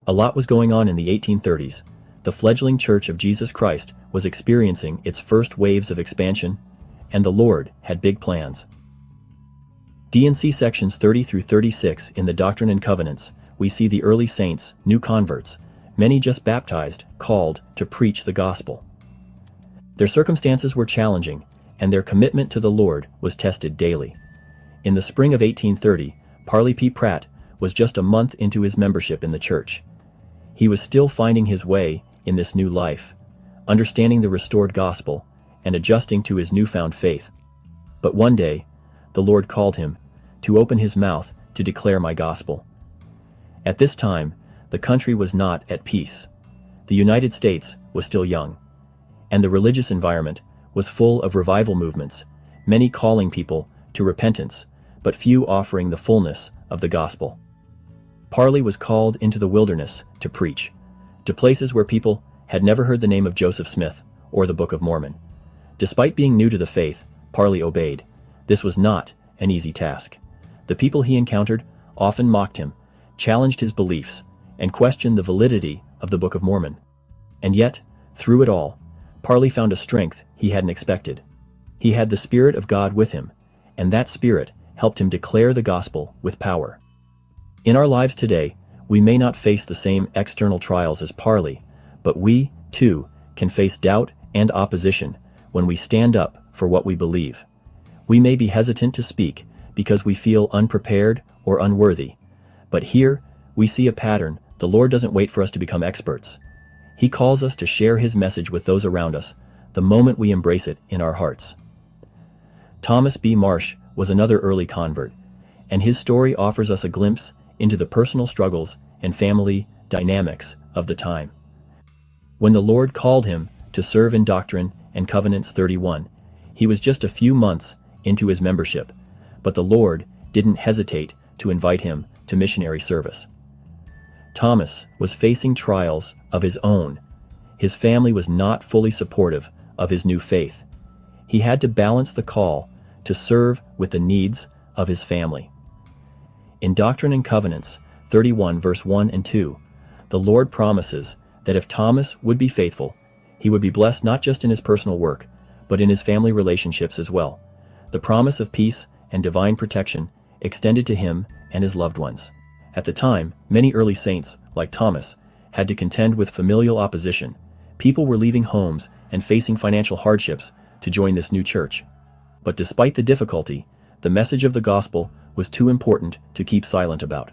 A lot was going on in the 1830s. The fledgling Church of Jesus Christ was experiencing its first waves of expansion, and the Lord had big plans. D&C sections 30 through 36 in the Doctrine and Covenants, we see the early saints, new converts, many just baptized, called to preach the gospel. Their circumstances were challenging, and their commitment to the Lord was tested daily. In the spring of 1830, Parley P. Pratt was just a month into his membership in the church. He was still finding his way in this new life, understanding the restored gospel, and adjusting to his newfound faith. But one day, the Lord called him to open his mouth to declare my gospel. At this time, the country was not at peace. The United States was still young, and the religious environment was full of revival movements, many calling people to repentance, but few offering the fullness of the gospel. Parley was called into the wilderness to preach, to places where people had never heard the name of Joseph Smith or the Book of Mormon. Despite being new to the faith, Parley obeyed. This was not an easy task. The people he encountered often mocked him, challenged his beliefs, and questioned the validity of the Book of Mormon. And yet, through it all, Parley found a strength he hadn't expected. He had the Spirit of God with him, and that Spirit helped him declare the gospel with power. In our lives today, we may not face the same external trials as Parley, but we, too, can face doubt and opposition when we stand up for what we believe. We may be hesitant to speak because we feel unprepared or unworthy, but here we see a pattern. The Lord doesn't wait for us to become experts. He calls us to share His message with those around us the moment we embrace it in our hearts. Thomas B. Marsh was another early convert, and his story offers us a glimpse into the personal struggles and family dynamics of the time. When the Lord called him to serve in Doctrine and Covenants 31, he was just a few months into his membership, but the Lord didn't hesitate to invite him to missionary service. Thomas was facing trials of his own. His family was not fully supportive of his new faith. He had to balance the call to serve with the needs of his family. In Doctrine and Covenants 31 verse 1 and 2, the Lord promises that if Thomas would be faithful, he would be blessed not just in his personal work, but in his family relationships as well. The promise of peace and divine protection extended to him and his loved ones. At the time, many early saints, like Thomas, had to contend with familial opposition. People were leaving homes and facing financial hardships to join this new church. But despite the difficulty, the message of the gospel was too important to keep silent about.